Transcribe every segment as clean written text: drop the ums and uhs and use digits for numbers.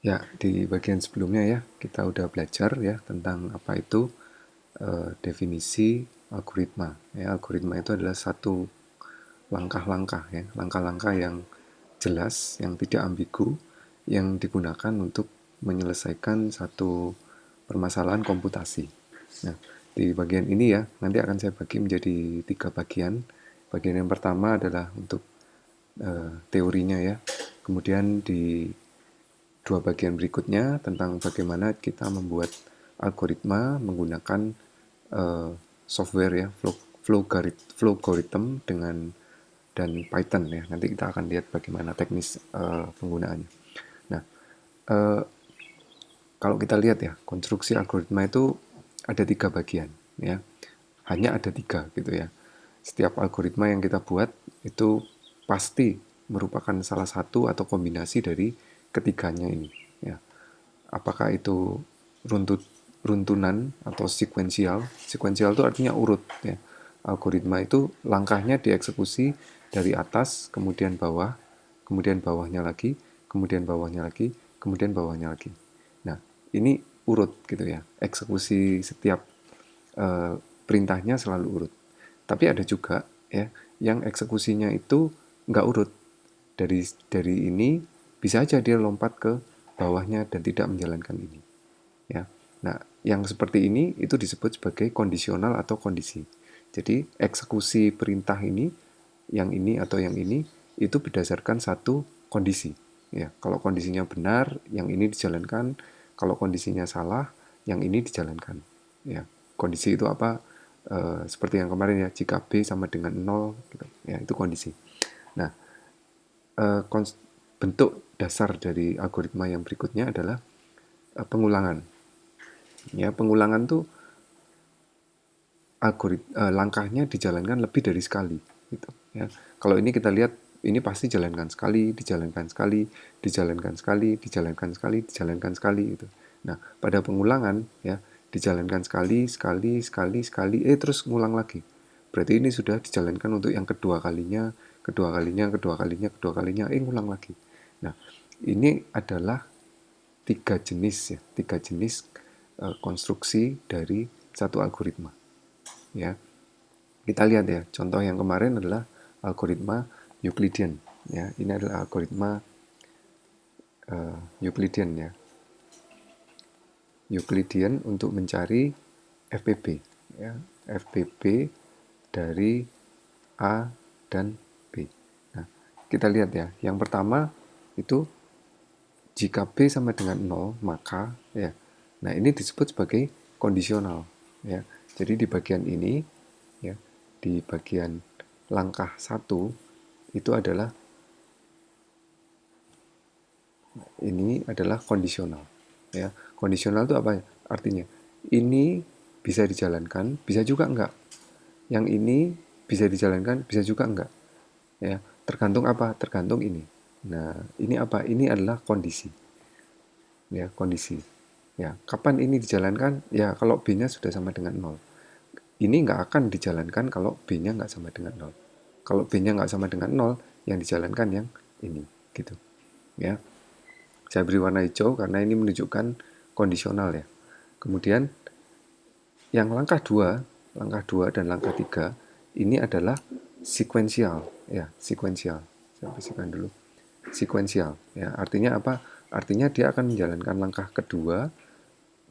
Ya, di bagian sebelumnya ya, kita udah belajar ya tentang apa itu definisi algoritma. Ya, algoritma itu adalah satu langkah-langkah ya, langkah-langkah yang jelas, yang tidak ambigu, yang digunakan untuk menyelesaikan satu permasalahan komputasi. Nah, di bagian ini ya, nanti akan saya bagi menjadi 3 bagian. Bagian yang pertama adalah untuk teorinya ya. Kemudian di dua bagian berikutnya tentang bagaimana kita membuat algoritma menggunakan uh, software ya, Flowgorithm dengan dan Python ya. Nanti kita akan lihat bagaimana teknis penggunaannya. Nah, uh, kalau kita lihat ya, konstruksi algoritma itu ada 3 bagian ya. Hanya ada 3 gitu ya. Setiap algoritma yang kita buat itu pasti merupakan salah satu atau kombinasi dari ketiganya ini ya. Apakah itu runtut runtunan atau sekuensial? Sekuensial itu artinya urut ya. Algoritma itu langkahnya dieksekusi dari atas, kemudian bawah, kemudian bawahnya lagi, kemudian bawahnya lagi, kemudian bawahnya lagi. Nah, ini urut gitu ya. Eksekusi setiap perintahnya selalu urut. Tapi ada juga ya yang eksekusinya itu nggak urut. Dari ini bisa aja dia lompat ke bawahnya dan tidak menjalankan ini. Ya. Nah, yang seperti ini itu disebut sebagai kondisional atau kondisi. Jadi eksekusi perintah ini atau yang ini itu berdasarkan satu kondisi. Ya, kalau kondisinya benar, yang ini dijalankan. Kalau kondisinya salah, yang ini dijalankan. Ya, kondisi itu apa? Seperti yang kemarin ya, jika B sama dengan 0, gitu. Ya, itu kondisi. Nah, eh, bentuk dasar dari algoritma yang berikutnya adalah pengulangan. Ya, pengulangan tuh langkahnya dijalankan lebih dari sekali gitu ya. Kalau ini kita lihat ini pasti jalankan sekali, dijalankan sekali, dijalankan sekali, dijalankan sekali, dijalankan sekali gitu. Nah, pada pengulangan ya dijalankan sekali, sekali, sekali, sekali, terus ngulang lagi. Berarti ini sudah dijalankan untuk yang kedua kalinya, kedua kalinya, kedua kalinya, kedua kalinya, ngulang lagi. Nah, ini adalah tiga jenis konstruksi dari satu algoritma ya. Kita lihat ya, contoh yang kemarin adalah algoritma Euclidean ya. Ini adalah algoritma Euclidean ya. Euclidean untuk mencari FPB ya. FPB dari A dan B. Nah, kita lihat ya. Yang pertama itu jika B sama dengan 0, maka ya. Nah, ini disebut sebagai kondisional ya. Jadi di bagian ini ya, di bagian langkah 1 itu adalah kondisional ya. Kondisional itu apa artinya? Ini bisa dijalankan, bisa juga enggak. Yang ini bisa dijalankan, bisa juga enggak. Ya, tergantung apa? Tergantung ini. Nah, ini apa? Ini adalah kondisi. Ya, kondisi. Ya, kapan ini dijalankan? Ya, kalau B-nya sudah sama dengan 0. Ini nggak akan dijalankan kalau B-nya nggak sama dengan 0. Kalau B-nya nggak sama dengan 0, yang dijalankan yang ini. Gitu. Ya, saya beri warna hijau karena ini menunjukkan kondisional ya. Kemudian yang langkah 2 dan langkah 3 ini adalah sekuensial ya, sekuensial. Saya bersihkan dulu. Sekuensial ya, artinya apa? Artinya dia akan menjalankan langkah kedua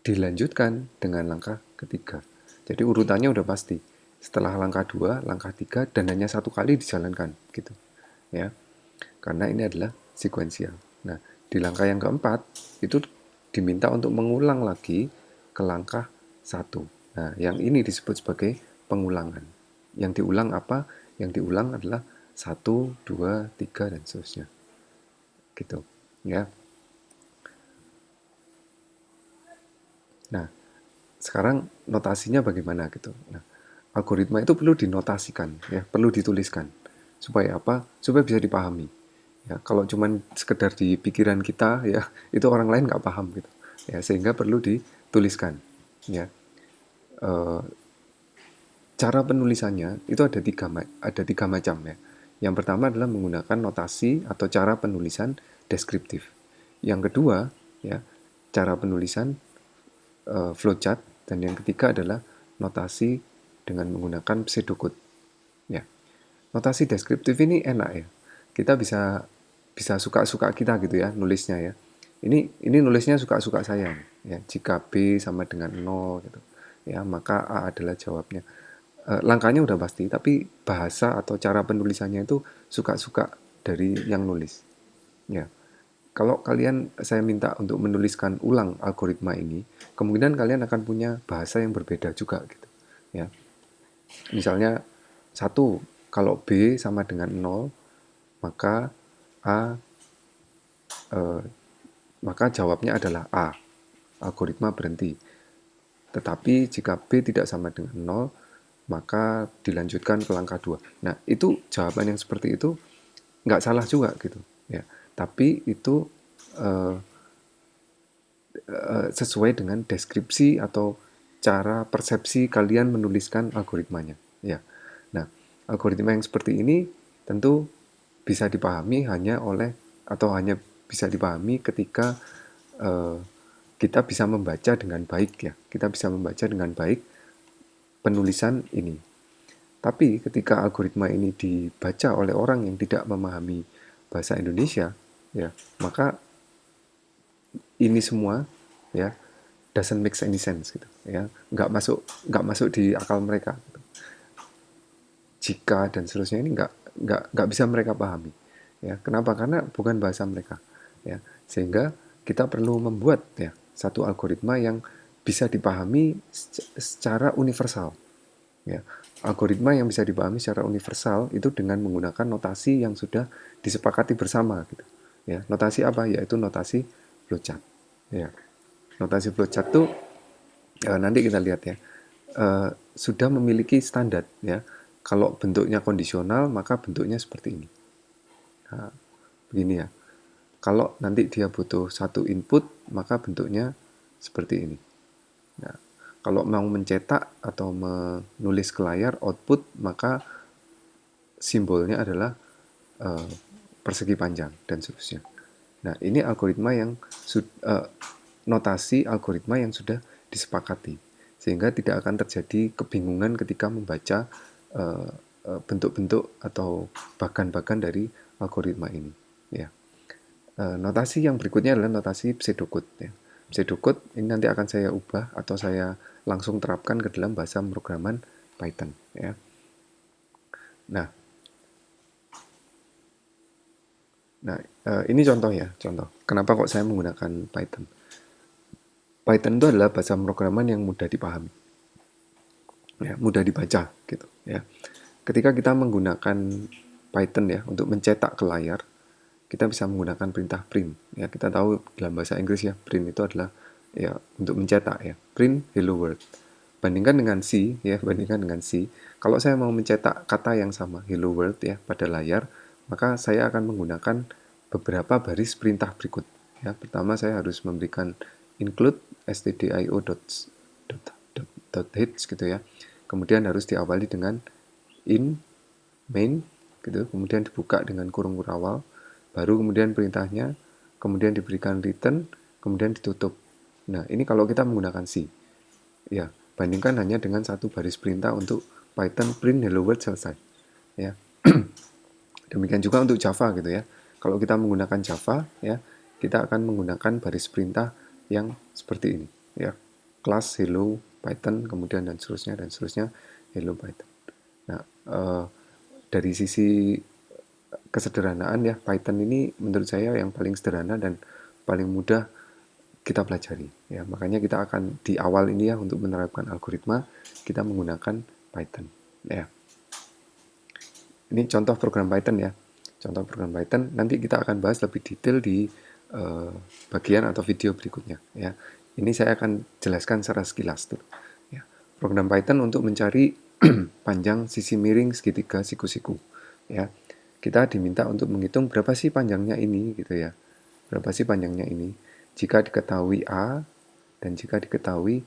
dilanjutkan dengan langkah ketiga. Jadi urutannya udah pasti. Setelah langkah 2, langkah 3 dan hanya satu kali dijalankan gitu. Ya. Karena ini adalah sekuensial. Nah, di langkah yang keempat itu diminta untuk mengulang lagi ke langkah 1. Nah, yang ini disebut sebagai pengulangan. Yang diulang apa? Yang diulang adalah 1, 2, 3 dan seterusnya. Gitu. Ya. Nah, sekarang notasinya bagaimana gitu. Nah, algoritma itu perlu dinotasikan ya, perlu dituliskan. Supaya apa? Supaya bisa dipahami. Ya, kalau cuman sekedar di pikiran kita ya, itu orang lain nggak paham gitu. Ya, sehingga perlu dituliskan. Ya, Eh, cara penulisannya itu ada tiga macam ya. Yang pertama adalah menggunakan notasi atau cara penulisan deskriptif. Yang kedua ya, cara penulisan, flowchart, dan yang ketiga adalah notasi dengan menggunakan pseudocode. Ya, notasi deskriptif ini enak ya. Kita bisa bisa suka-suka kita gitu ya nulisnya ya. Ini nulisnya suka-suka saya ya. Jika B sama dengan 0 gitu. Ya, maka A adalah jawabnya. Langkahnya udah pasti, tapi bahasa atau cara penulisannya itu suka-suka dari yang nulis. Ya. Kalau kalian saya minta untuk menuliskan ulang algoritma ini, kemungkinan kalian akan punya bahasa yang berbeda juga gitu. Ya. Misalnya satu, kalau B sama dengan 0, maka A eh, maka jawabnya adalah A. Algoritma berhenti. Tetapi jika B tidak sama dengan 0, maka dilanjutkan ke langkah 2. Nah, itu jawaban yang seperti itu nggak salah juga gitu. Ya. Tapi itu eh, sesuai dengan deskripsi atau cara persepsi kalian menuliskan algoritmanya. Ya. Nah, algoritma yang seperti ini tentu bisa dipahami hanya oleh atau hanya bisa dipahami ketika eh, kita bisa membaca dengan baik ya. Kita bisa membaca dengan baik penulisan ini. Tapi ketika algoritma ini dibaca oleh orang yang tidak memahami bahasa Indonesia, ya, maka ini semua ya doesn't make any sense gitu ya, nggak masuk di akal mereka gitu. Jika dan seterusnya ini nggak bisa mereka pahami ya. Kenapa? Karena bukan bahasa mereka ya, sehingga kita perlu membuat ya satu algoritma yang bisa dipahami secara universal ya. Algoritma yang bisa dipahami secara universal itu dengan menggunakan notasi yang sudah disepakati bersama gitu ya. Notasi apa? Yaitu notasi flowchart ya. Notasi flowchart tuh nanti kita lihat ya, sudah memiliki standar ya. Kalau bentuknya kondisional maka bentuknya seperti ini. Nah, begini ya. Kalau nanti dia butuh satu input maka bentuknya seperti ini. Nah, kalau mau mencetak atau menulis ke layar output maka simbolnya adalah uh, persegi panjang dan seterusnya. Nah, ini algoritma yang notasi algoritma yang sudah disepakati, sehingga tidak akan terjadi kebingungan ketika membaca bentuk-bentuk atau bagan-bagan dari algoritma ini. Ya. Notasi yang berikutnya adalah notasi pseudocode. Ya. Pseudocode ini nanti akan saya ubah atau saya langsung terapkan ke dalam bahasa pemrograman Python. Ya. Nah, Nah, ini contoh ya, contoh. Kenapa kok saya menggunakan Python? Python itu adalah bahasa pemrograman yang mudah dipahami, ya, mudah dibaca, gitu. Ya, ketika kita menggunakan Python ya untuk mencetak ke layar, kita bisa menggunakan perintah print. Ya, kita tahu dalam bahasa Inggris ya, print itu adalah ya untuk mencetak ya, print hello world. Bandingkan dengan C ya, bandingkan dengan C. Kalau saya mau mencetak kata yang sama hello world ya pada layar, maka saya akan menggunakan beberapa baris perintah berikut. Ya, pertama saya harus memberikan include stdio.hits gitu ya. Kemudian harus diawali dengan in main gitu, kemudian dibuka dengan kurung awal, baru kemudian perintahnya, kemudian diberikan return, kemudian ditutup. Nah, ini kalau kita menggunakan C. Ya, bandingkan hanya dengan satu baris perintah untuk Python print hello world selesai. Ya. Demikian juga untuk Java gitu ya. Kalau kita menggunakan Java ya, kita akan menggunakan baris perintah yang seperti ini ya. Class hello Python kemudian dan seterusnya hello Python. Nah, dari sisi kesederhanaan ya, Python ini menurut saya yang paling sederhana dan paling mudah kita pelajari ya. Makanya kita akan di awal ini ya untuk menerapkan algoritma kita menggunakan Python ya. Ini contoh program Python ya. Contoh program Python nanti kita akan bahas lebih detail di bagian atau video berikutnya ya. Ini saya akan jelaskan secara sekilas tuh. Ya. Program Python untuk mencari panjang sisi miring segitiga siku-siku ya. Kita diminta untuk menghitung berapa sih panjangnya ini gitu ya. Berapa sih panjangnya ini? Jika diketahui A dan jika diketahui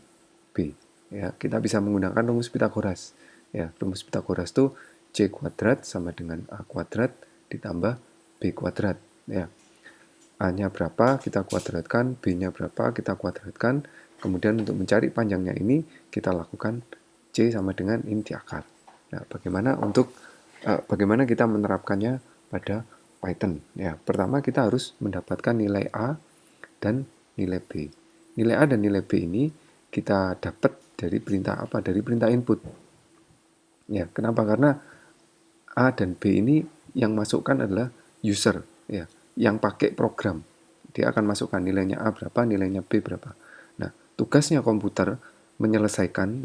B ya, kita bisa menggunakan rumus Pitagoras. Ya, rumus Pitagoras itu C kuadrat sama dengan A kuadrat ditambah B kuadrat ya. A-nya berapa, kita kuadratkan, B-nya berapa, kita kuadratkan, kemudian untuk mencari panjangnya ini, kita lakukan C sama dengan inti akar. Nah, bagaimana kita menerapkannya pada Python? Ya, pertama kita harus mendapatkan nilai A dan nilai B. Nilai A dan nilai B ini kita dapat dari perintah apa? Dari perintah input. Ya, kenapa? Karena A dan B ini yang masukkan adalah user, ya, yang pakai program. Dia akan masukkan nilainya A berapa, nilainya B berapa. Nah, tugasnya komputer menyelesaikan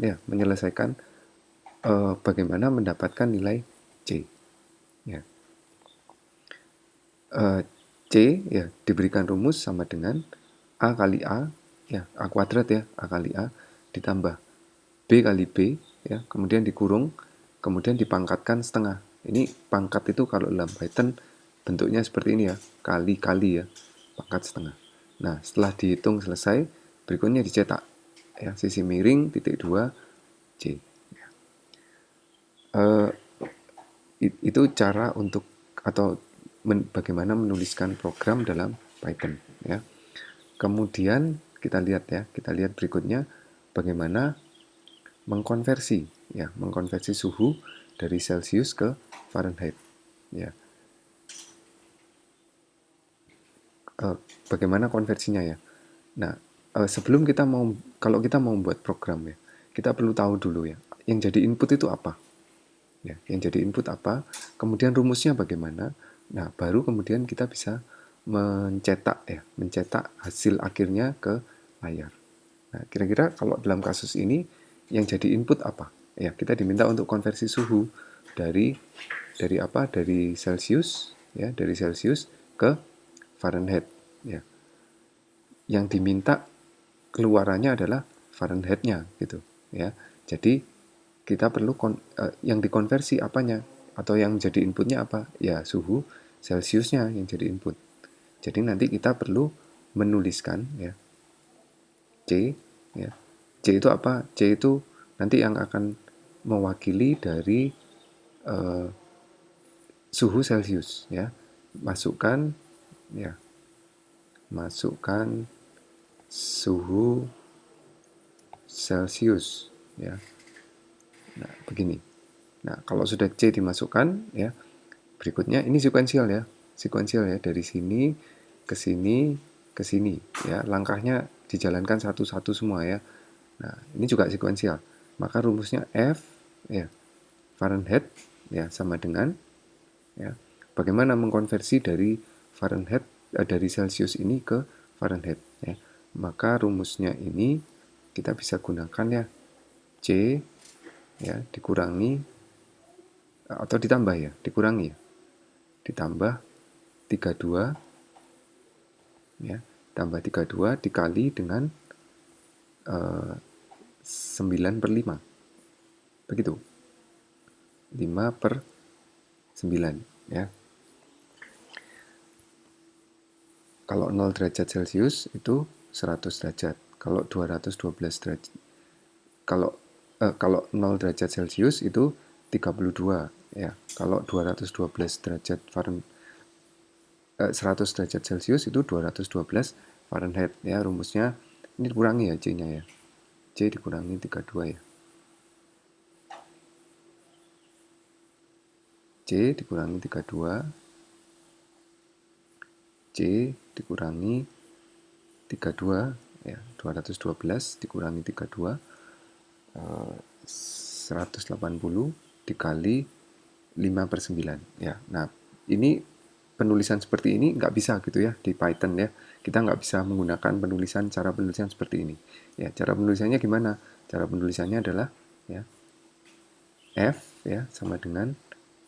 bagaimana mendapatkan nilai C. Ya. C ya diberikan rumus sama dengan A kali A, ya A kuadrat ya, A kali A ditambah B kali B, ya kemudian dikurung, kemudian dipangkatkan setengah. Ini pangkat itu kalau dalam Python bentuknya seperti ini ya, kali-kali ya, pangkat setengah. Nah, setelah dihitung selesai, berikutnya dicetak. Ya, sisi miring, titik 2, C. Ya. Itu cara untuk atau bagaimana menuliskan program dalam Python. Ya. Kemudian kita lihat berikutnya bagaimana mengkonversi suhu dari Celsius ke Fahrenheit. Ya. Bagaimana konversinya ya? Nah, kalau kita mau membuat program ya, kita perlu tahu dulu ya, yang jadi input itu apa? Ya, yang jadi input apa? Kemudian rumusnya bagaimana? Nah, baru kemudian kita bisa mencetak hasil akhirnya ke layar. Nah, kira-kira kalau dalam kasus ini yang jadi input apa? Ya, kita diminta untuk konversi suhu dari apa? Dari Celsius ya, dari Celsius ke Fahrenheit ya. Yang diminta keluarannya adalah Fahrenheit-nya gitu ya. Jadi kita perlu yang dikonversi apanya atau yang jadi inputnya apa? Ya suhu Celsiusnya yang jadi input. Jadi nanti kita perlu menuliskan ya C ya. C itu apa? C itu nanti yang akan mewakili dari uh, suhu Celsius ya. Masukkan ya, masukkan suhu Celsius ya. Nah, begini. Nah, kalau sudah C dimasukkan ya, berikutnya ini sekuensial ya. Sekuensial ya, dari sini ke sini ke sini ya. Langkahnya dijalankan satu-satu semua ya. Nah, ini juga sekuensial. Maka rumusnya F ya, Fahrenheit ya sama dengan ya. Bagaimana mengkonversi dari dari Celsius ini ke Fahrenheit ya. Maka rumusnya ini kita bisa gunakan ya C ya dikurangi atau ditambah ya, dikurangi ya. Ditambah 32 ya, tambah 32 dikali dengan 9/5. Begitu. 5/9 ya. Kalau 0 derajat Celcius itu 100 derajat. Kalau 212 derajat. Kalau 0 derajat Celcius itu 32 ya. Kalau 212 derajat Fahrenheit 100 derajat Celcius itu 212 Fahrenheit ya. Rumusnya ini dikurangi ya C-nya ya. C dikurangi 32 ya. C dikurangi 32 C dikurangi 32 ya, 212 dikurangi 32 180 dikali 5/9 ya. Nah, ini penulisan seperti ini nggak bisa gitu ya di Python ya. Kita nggak bisa menggunakan cara penulisan seperti ini. Ya, cara penulisannya gimana? Cara penulisannya adalah ya F ya sama dengan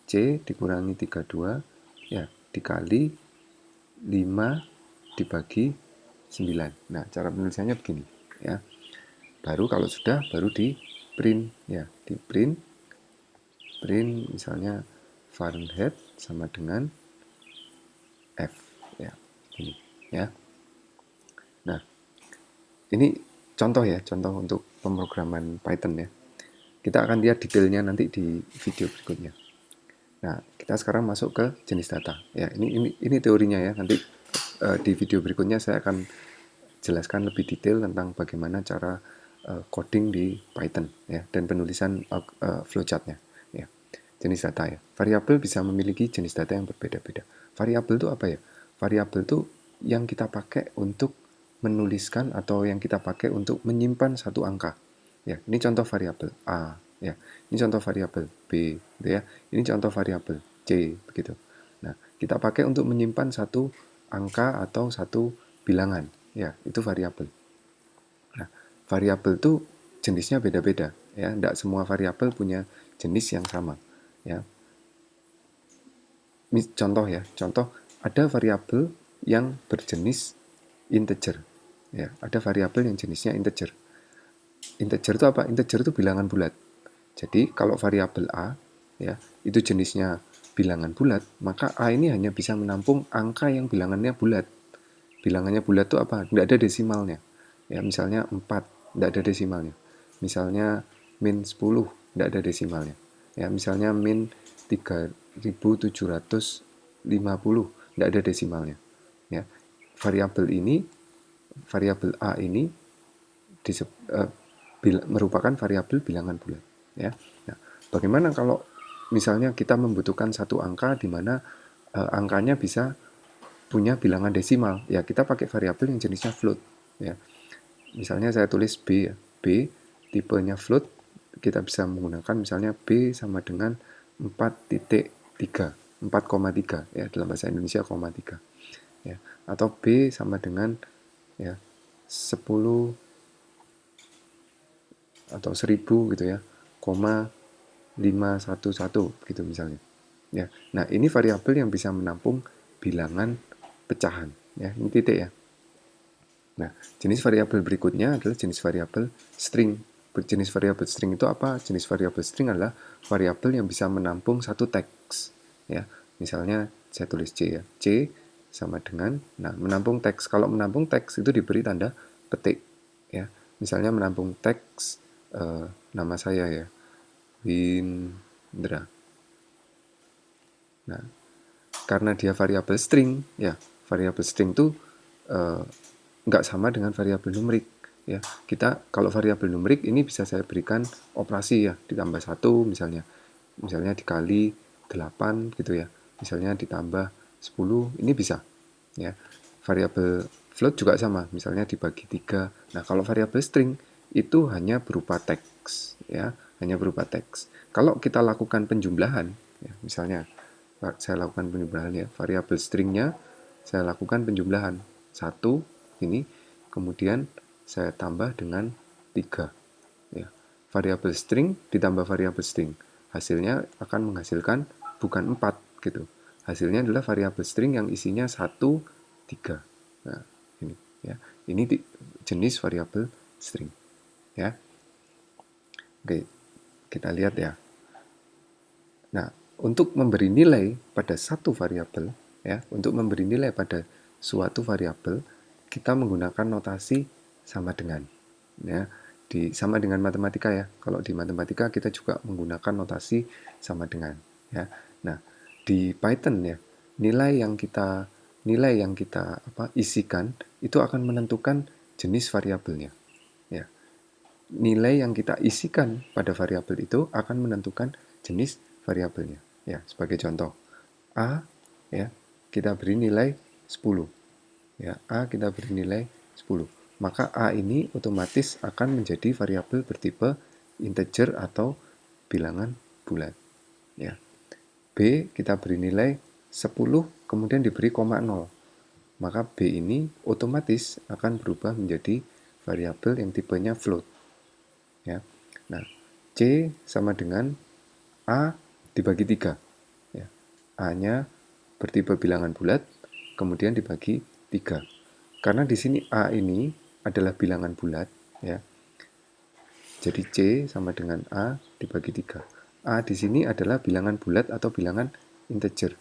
C dikurangi 32 ya dikali 5 dibagi 9. Nah, cara penulisannya begini ya. Baru kalau sudah baru di print ya, di print misalnya Fahrenheit sama dengan F ya. Ini ya. Nah, ini contoh ya, contoh untuk pemrograman Python ya. Kita akan lihat detailnya nanti di video berikutnya. Nah, kita sekarang masuk ke jenis data. Ya, ini teorinya ya. Nanti di video berikutnya saya akan jelaskan lebih detail tentang bagaimana cara coding di Python ya, dan penulisan flowchartnya ya. Jenis data ya. Variabel bisa memiliki jenis data yang berbeda-beda. Variabel itu apa ya? Variabel itu yang kita pakai untuk menuliskan atau yang kita pakai untuk menyimpan satu angka. Ya, ini contoh variabel A ya. Ini contoh variabel B gitu ya. Ini contoh variabel C begitu. Nah, kita pakai untuk menyimpan satu angka atau satu bilangan. Ya, itu variabel. Nah, variabel itu jenisnya beda-beda ya. Tidak semua variabel punya jenis yang sama ya. Contoh ya, contoh ada variabel yang berjenis integer ya. Ada variabel yang jenisnya integer. Integer itu apa? Integer itu bilangan bulat. Jadi kalau variabel A ya, itu jenisnya bilangan bulat, maka A ini hanya bisa menampung angka yang bilangannya bulat. Bilangannya bulat itu apa? Tidak ada desimalnya. Ya, misalnya 4, tidak ada desimalnya. Misalnya min 10, tidak ada desimalnya. Ya, misalnya min 3750, tidak ada desimalnya. Ya. Variabel A ini merupakan variabel bilangan bulat. Ya. Nah, bagaimana kalau misalnya kita membutuhkan satu angka di mana angkanya bisa punya bilangan desimal, ya kita pakai variabel yang jenisnya float. Ya. Misalnya saya tulis B, ya. B tipenya float, kita bisa menggunakan misalnya B sama dengan 4,3, 4,3 ya, dalam bahasa Indonesia, 3. Ya. Atau B sama dengan ya 10 atau 1000 gitu ya, 511 gitu misalnya. Ya. Nah, ini variabel yang bisa menampung bilangan pecahan ya, ini titik ya. Nah, jenis variabel berikutnya adalah jenis variabel string. Jenis variabel string itu apa? Jenis variabel string adalah variabel yang bisa menampung satu teks ya. Misalnya saya tulis C ya. C sama dengan, nah, menampung teks. Kalau menampung teks itu diberi tanda petik ya. Misalnya menampung teks nama saya ya, Windra. Nah, karena dia variabel string ya, variabel string itu nggak sama dengan variabel numerik ya. Kita kalau variabel numerik ini bisa saya berikan operasi ya, ditambah 1 misalnya dikali 8 gitu ya, misalnya ditambah 10, ini bisa ya. Variabel float juga sama, misalnya dibagi 3. Nah, kalau variabel string itu hanya berupa teks ya, hanya berupa teks. Kalau kita lakukan penjumlahan ya, misalnya saya lakukan penjumlahan ya, variabel stringnya saya lakukan penjumlahan 1 ini, kemudian saya tambah dengan 3 ya. Variabel string ditambah variabel string, hasilnya akan menghasilkan bukan 4 gitu. Hasilnya adalah variabel string yang isinya 1, 3. Nah, ini ya. Ini jenis variabel string ya. Oke, kita lihat ya. Nah, untuk memberi nilai pada satu variabel ya, untuk memberi nilai pada suatu variabel, kita menggunakan notasi sama dengan ya. Sama dengan matematika ya. Kalau di matematika kita juga menggunakan notasi sama dengan ya. Nah, di Python ya, nilai yang kita isikan itu akan menentukan jenis variabelnya ya. Nilai yang kita isikan pada variabel itu akan menentukan jenis variabelnya ya. Sebagai contoh, A ya, kita beri nilai 10 ya. A kita beri nilai 10, maka A ini otomatis akan menjadi variabel bertipe integer atau bilangan bulat ya. B kita beri nilai 10 kemudian diberi koma 0, maka B ini otomatis akan berubah menjadi variabel yang tipenya float ya. Nah, C sama dengan A dibagi 3 ya. A-nya bertipe bilangan bulat kemudian dibagi 3. Karena di sini A ini adalah bilangan bulat ya. Jadi C sama dengan A dibagi 3. A di sini adalah bilangan bulat atau bilangan integer.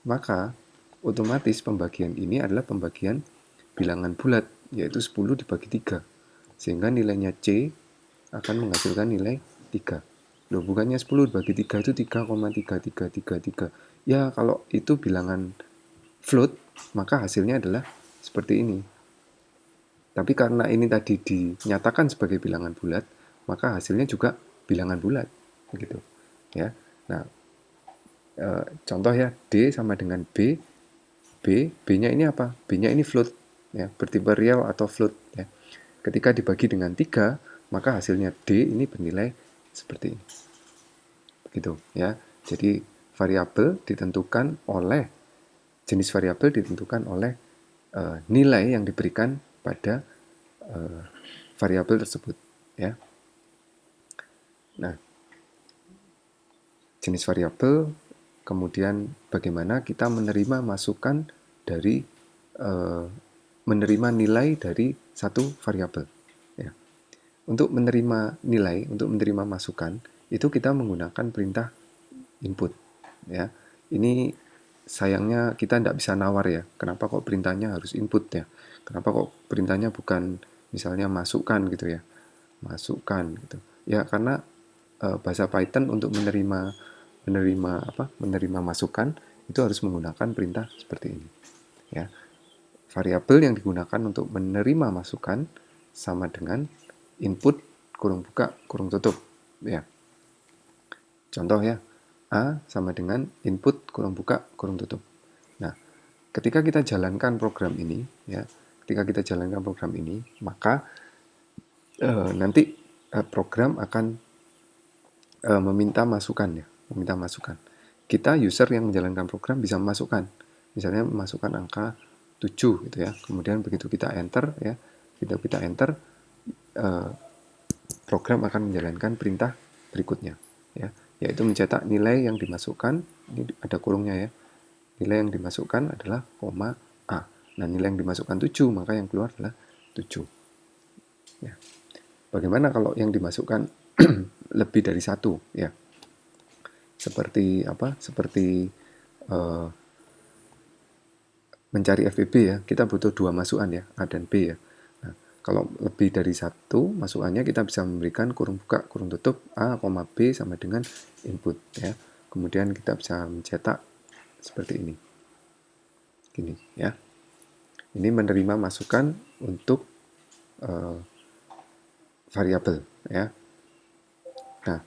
Maka otomatis pembagian ini adalah pembagian bilangan bulat, yaitu 10 dibagi 3. Sehingga nilainya C akan menghasilkan nilai 3. Loh, bukannya 10 dibagi 3 itu 3,3333. Ya, kalau itu bilangan float, maka hasilnya adalah seperti ini. Tapi karena ini tadi dinyatakan sebagai bilangan bulat, maka hasilnya juga bilangan bulat, begitu. Ya. Nah, contoh ya, D sama dengan B, B-nya ini apa? B-nya ini float, ya, bertipe real atau float, ya. Ketika dibagi dengan 3, maka hasilnya D ini bernilai seperti ini. Begitu, ya. Jadi variabel ditentukan oleh jenis variabel ditentukan oleh nilai yang diberikan pada variabel tersebut, ya. Nah, jenis variabel, kemudian bagaimana kita menerima masukan dari menerima nilai dari satu variabel, ya. Untuk menerima nilai, untuk menerima masukan, itu kita menggunakan perintah input, ya. Ini sayangnya kita tidak bisa nawar ya. Kenapa kok perintahnya harus input ya? Kenapa kok perintahnya bukan misalnya masukkan gitu ya? Masukkan gitu. Ya karena bahasa Python untuk menerima masukan itu harus menggunakan perintah seperti ini, ya. Variabel yang digunakan untuk menerima masukan sama dengan input kurung buka kurung tutup, ya. Contoh ya, A sama dengan input kurung buka kurung tutup. Nah, ketika kita jalankan program ini, ya, maka nanti program akan meminta masukan, ya, meminta masukan. Kita user yang menjalankan program bisa memasukkan, misalnya memasukkan angka 7 gitu ya. Kemudian begitu kita enter, ya, kita enter, program akan menjalankan perintah berikutnya, ya, yaitu mencetak nilai yang dimasukkan. Ini ada kurungnya ya. Nilai yang dimasukkan adalah koma A. Nah, nilai yang dimasukkan 7, maka yang keluar adalah 7. Ya. Bagaimana kalau yang dimasukkan lebih dari 1, ya? Seperti apa? Seperti mencari FPB ya, kita butuh 2 masukan ya, A dan B ya. Nah, kalau lebih dari 1 masukannya kita bisa memberikan kurung buka, kurung tutup A, B sama dengan input ya. Kemudian kita bisa mencetak seperti ini. Gini ya. Ini menerima masukan untuk variabel ya. Nah,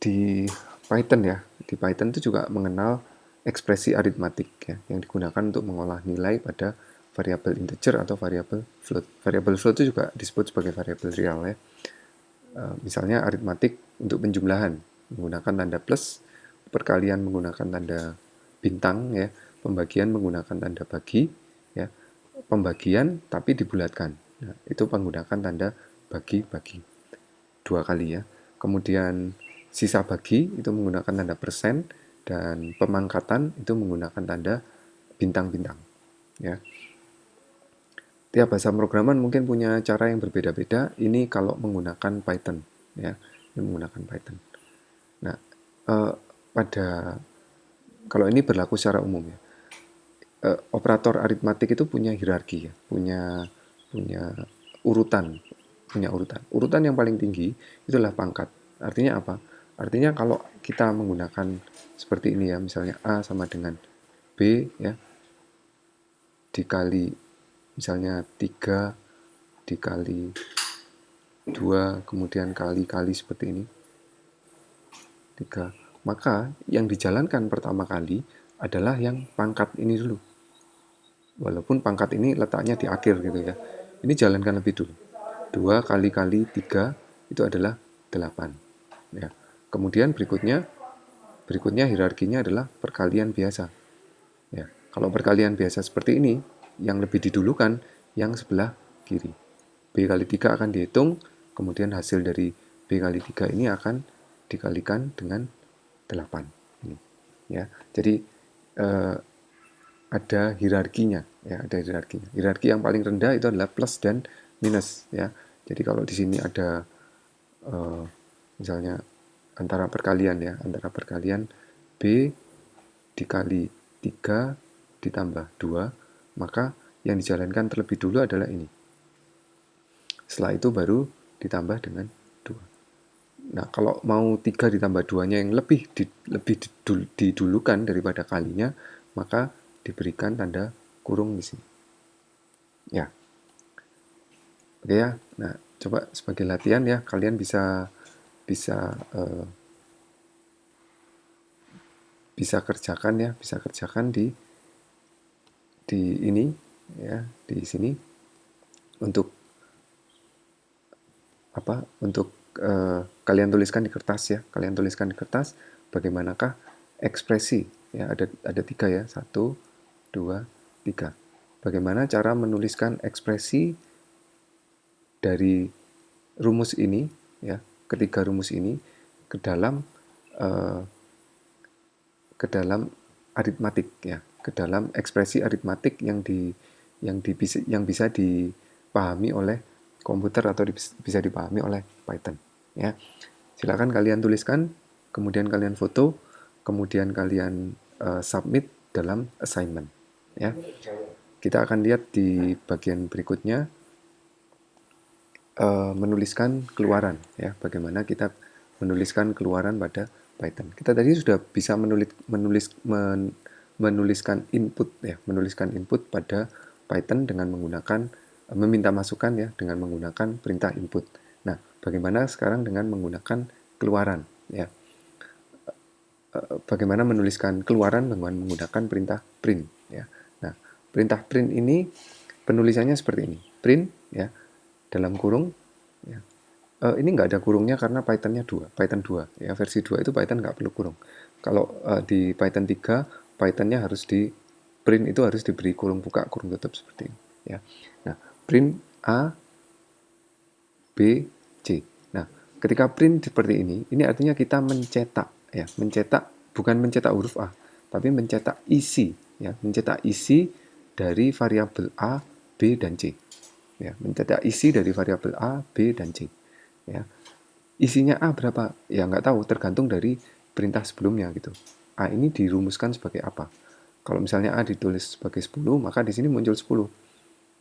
di Python ya, di Python itu juga mengenal ekspresi aritmatik ya, yang digunakan untuk mengolah nilai pada variabel integer atau variabel float. Variabel float itu juga disebut sebagai variabel real ya. Misalnya aritmatik untuk penjumlahan menggunakan tanda plus, perkalian menggunakan tanda bintang ya, pembagian menggunakan tanda bagi ya, pembagian tapi dibulatkan. Nah, itu menggunakan tanda bagi-bagi 2 kali ya. Kemudian sisa bagi itu menggunakan tanda persen, dan pemangkatan itu menggunakan tanda bintang-bintang ya. Tiap bahasa pemrograman mungkin punya cara yang berbeda-beda. Ini kalau menggunakan Python ya, ini menggunakan Python. Nah, pada kalau ini berlaku secara umum ya. Operator aritmatik itu punya hierarki ya, punya punya urutan, Urutan yang paling tinggi itulah pangkat. Artinya apa? Artinya kalau kita menggunakan seperti ini ya, misalnya A sama dengan B ya, dikali misalnya 3 dikali 2 kemudian kali-kali seperti ini 3, maka yang dijalankan pertama kali adalah yang pangkat ini dulu, walaupun pangkat ini letaknya di akhir gitu ya. Ini jalankan lebih dulu. 2 kali 3 itu adalah 8 ya. Kemudian berikutnya hierarkinya adalah perkalian biasa ya. Kalau perkalian biasa seperti ini, yang lebih didulukan yang sebelah kiri. B kali 3 akan dihitung, kemudian hasil dari B kali 3 ini akan dikalikan dengan 8. Ini, ya. Jadi ada hierarkinya, ya, ada hierarkinya. Hierarki yang paling rendah itu adalah plus dan minus, ya. Jadi kalau di sini ada misalnya antara perkalian B dikali 3 ditambah 2, maka yang dijalankan terlebih dulu adalah ini. Setelah itu baru ditambah dengan 2. Nah, kalau mau 3 ditambah 2-nya yang lebih didulukan daripada kalinya, maka diberikan tanda kurung di sini. Ya, oke ya. Nah, coba sebagai latihan ya, kalian bisa bisa eh, bisa kerjakan ya, bisa kerjakan di ini ya, di sini untuk apa? Untuk kalian tuliskan di kertas ya, kalian tuliskan di kertas bagaimanakah ekspresi ya, ada tiga ya, satu, dua, tiga. Bagaimana cara menuliskan ekspresi dari rumus ini ya, ketiga rumus ini ke dalam eh, ke dalam aritmatik ya, ke dalam ekspresi aritmatik yang bisa dipahami oleh komputer atau bisa dipahami oleh Python ya. Silakan kalian tuliskan, kemudian kalian foto, kemudian kalian submit dalam assignment ya. Kita akan lihat di bagian berikutnya menuliskan keluaran ya, bagaimana kita menuliskan keluaran pada Python. Kita tadi sudah bisa menuliskan input ya, menuliskan input pada Python dengan menggunakan meminta masukan ya dengan menggunakan perintah input. Nah, bagaimana sekarang dengan menggunakan keluaran ya? Bagaimana menuliskan keluaran dengan menggunakan perintah print ya. Nah, perintah print ini penulisannya seperti ini. Print ya dalam kurung ya. Ini nggak ada kurungnya karena Python-nya 2, Python 2 ya, versi 2 itu Python nggak perlu kurung. Kalau di Python 3 Python-nya harus di print itu harus diberi kurung buka, kurung tutup seperti ini ya. Nah, print A B C. Nah, ketika print seperti ini artinya kita mencetak ya, mencetak bukan mencetak huruf A, tapi mencetak isi ya, mencetak isi dari variabel A, B dan C. Ya, mencetak isi dari variabel A, B dan C. Ya. Isinya A berapa? Ya nggak tahu, tergantung dari perintah sebelumnya gitu. A ini dirumuskan sebagai apa? Kalau misalnya A ditulis sebagai 10, maka di sini muncul 10.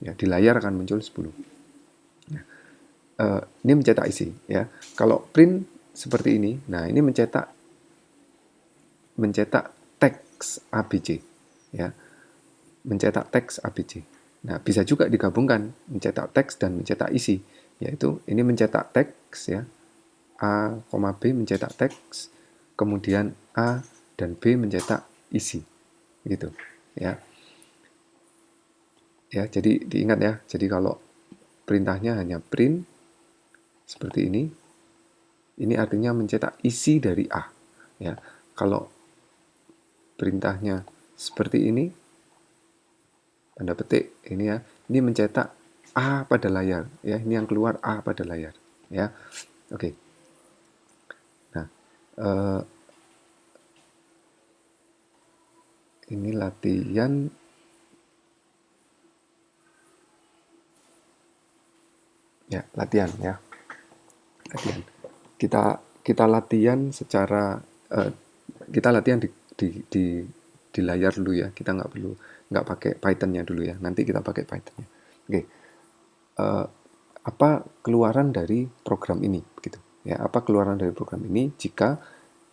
Ya, di layar akan muncul 10. Ini mencetak isi ya. Kalau print seperti ini, nah ini mencetak teks ABC ya. Mencetak teks ABC. Nah, bisa juga digabungkan mencetak teks dan mencetak isi, yaitu ini mencetak teks ya. A, B mencetak teks, kemudian A dan B mencetak isi. Gitu. Ya. Ya, jadi diingat ya. Jadi kalau perintahnya hanya print seperti ini artinya mencetak isi dari A. Ya. Kalau perintahnya seperti ini, tanda petik ini ya, ini mencetak A pada layar. Ya, ini yang keluar A pada layar. Ya, oke. Nah, ini latihan ya, latihan ya, latihan. Kita latihan secara kita latihan di layar dulu ya. Kita nggak pakai Python-nya dulu ya. Nanti kita pakai Python-nya. Oke. Apa keluaran dari program ini begitu. Ya, apa keluaran dari program ini jika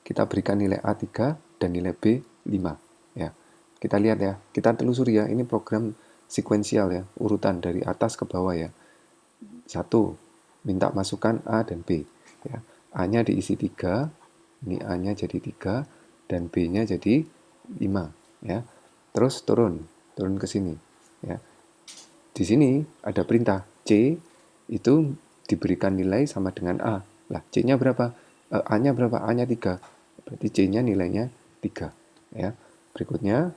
kita berikan nilai A3 dan nilai B 5 ya. Kita lihat ya, kita telusuri ya, ini program sekuensial ya, urutan dari atas ke bawah ya. 1. Minta masukan A dan B ya. A-nya diisi 3, ini A-nya jadi 3 dan B-nya jadi 5 ya. Terus turun ke sini ya. Di sini ada perintah C itu diberikan nilai sama dengan A. Lah, C-nya berapa? A-nya berapa? A-nya 3. Berarti C-nya nilainya 3 ya. Berikutnya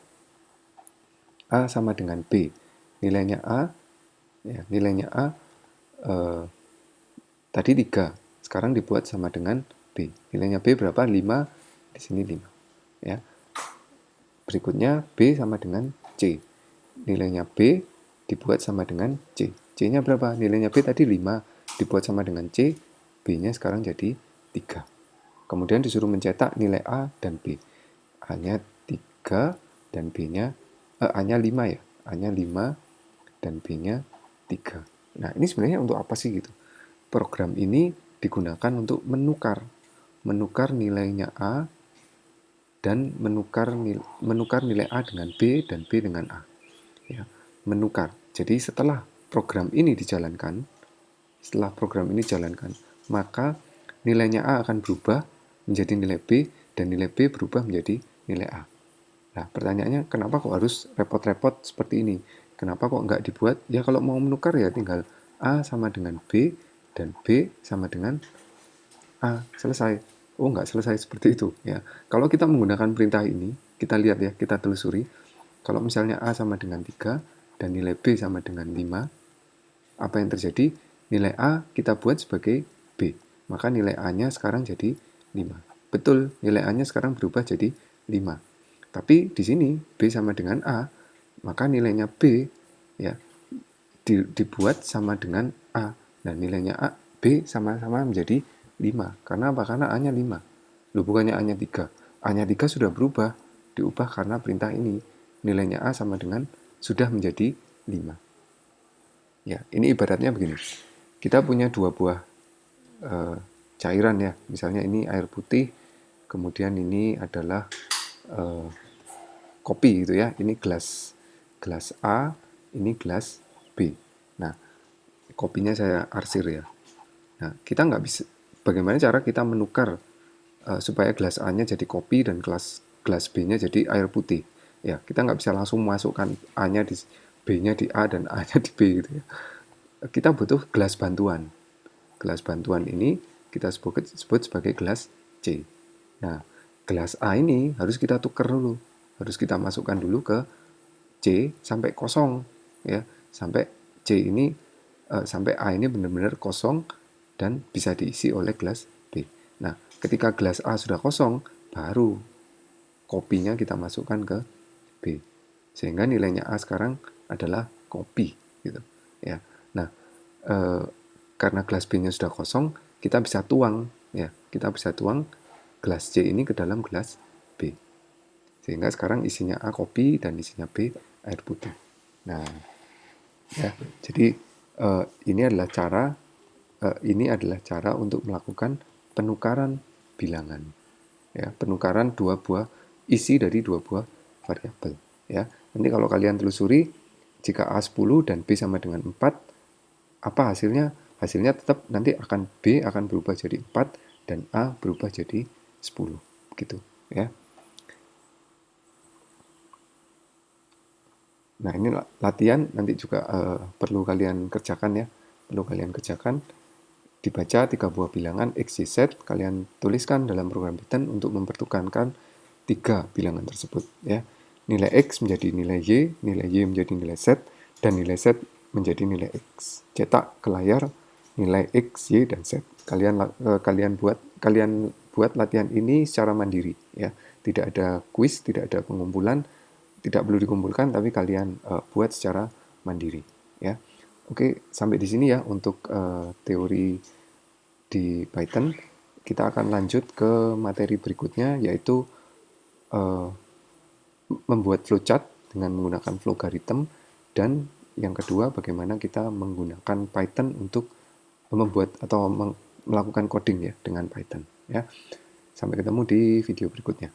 A sama dengan B. Nilainya A ya, nilainya A tadi 3. Sekarang dibuat sama dengan B. Nilainya B berapa? 5. Di sini 5 ya. Berikutnya B sama dengan C. Nilainya B dibuat sama dengan C. C-nya berapa? Nilainya B tadi 5, dibuat sama dengan C, B-nya sekarang jadi 3. Kemudian disuruh mencetak nilai A dan B. A-nya 3 dan B-nya A-nya 5 ya. A-nya 5 dan B-nya 3. Nah, ini sebenarnya untuk apa sih gitu? Program ini digunakan untuk menukar nilainya A dan menukar nilai A dengan B dan B dengan A. Ya, menukar. Jadi setelah program ini dijalankan, maka nilainya A akan berubah menjadi nilai B dan nilai B berubah menjadi nilai A. Nah, pertanyaannya kenapa kok harus repot-repot seperti ini? Kenapa kok nggak dibuat? Ya kalau mau menukar ya tinggal A sama dengan B dan B sama dengan A, selesai. Oh, nggak selesai seperti itu ya. Kalau kita menggunakan perintah ini, kita lihat ya, kita telusuri. Kalau misalnya A sama dengan 3 dan nilai B sama dengan 5, apa yang terjadi? Nilai A kita buat sebagai B. Maka nilai A-nya sekarang jadi 5. Betul, nilai A-nya sekarang berubah jadi 5. Tapi di sini B sama dengan A, maka nilainya B ya dibuat sama dengan A. Dan nilainya A, B sama-sama menjadi 5. Karena apa? Karena A-nya 5. Loh, bukannya A-nya 3. A-nya 3 sudah berubah, diubah karena perintah ini. Nilainya A sama dengan sudah menjadi 5. Ya, ini ibaratnya begini. Kita punya dua buah cairan ya. Misalnya ini air putih, kemudian ini adalah kopi gitu ya. Ini gelas A, ini gelas B. Nah, kopinya saya arsir ya. Nah, kita nggak bisa. Bagaimana cara kita menukar supaya gelas A-nya jadi kopi dan gelas B-nya jadi air putih? Ya, kita nggak bisa langsung masukkan A-nya di B-nya di A dan A-nya di B gitu ya. Kita butuh gelas bantuan. Gelas bantuan ini kita sebut sebagai gelas C. Nah, gelas A ini harus kita tukar dulu. Harus kita masukkan dulu ke C sampai kosong ya. Sampai C ini sampai A ini benar-benar kosong dan bisa diisi oleh gelas B. Nah, ketika gelas A sudah kosong, baru kopinya kita masukkan ke B. Sehingga nilainya A sekarang adalah kopi gitu ya. Nah, karena gelas B-nya sudah kosong, kita bisa tuang ya. Kita bisa tuang gelas C ini ke dalam gelas B. Sehingga sekarang isinya A kopi dan isinya B air putih. Nah, ya. Jadi ini adalah cara untuk melakukan penukaran bilangan. Ya, penukaran dua buah isi dari dua buah variabel ya. Nanti kalau kalian telusuri jika A 10 dan B sama dengan 4, apa hasilnya? Hasilnya tetap nanti B akan berubah jadi 4 dan A berubah jadi 10 gitu ya. Nah, ini latihan nanti juga perlu kalian kerjakan ya. Perlu kalian kerjakan. Dibaca 3 buah bilangan X, Y, Z. Kalian tuliskan dalam program Python untuk mempertukarkan 3 bilangan tersebut ya. Nilai X menjadi nilai Y menjadi nilai Z, dan nilai Z menjadi nilai X. Cetak ke layar nilai X, Y, dan Z. Kalian buat latihan ini secara mandiri ya. Tidak ada kuis, tidak ada pengumpulan, tidak perlu dikumpulkan, tapi kalian buat secara mandiri ya. Oke, sampai di sini ya untuk teori di Python. Kita akan lanjut ke materi berikutnya, yaitu membuat flowchart dengan menggunakan flowgarithm, dan yang kedua bagaimana kita menggunakan Python untuk membuat atau melakukan coding ya dengan Python ya. Sampai ketemu di video berikutnya.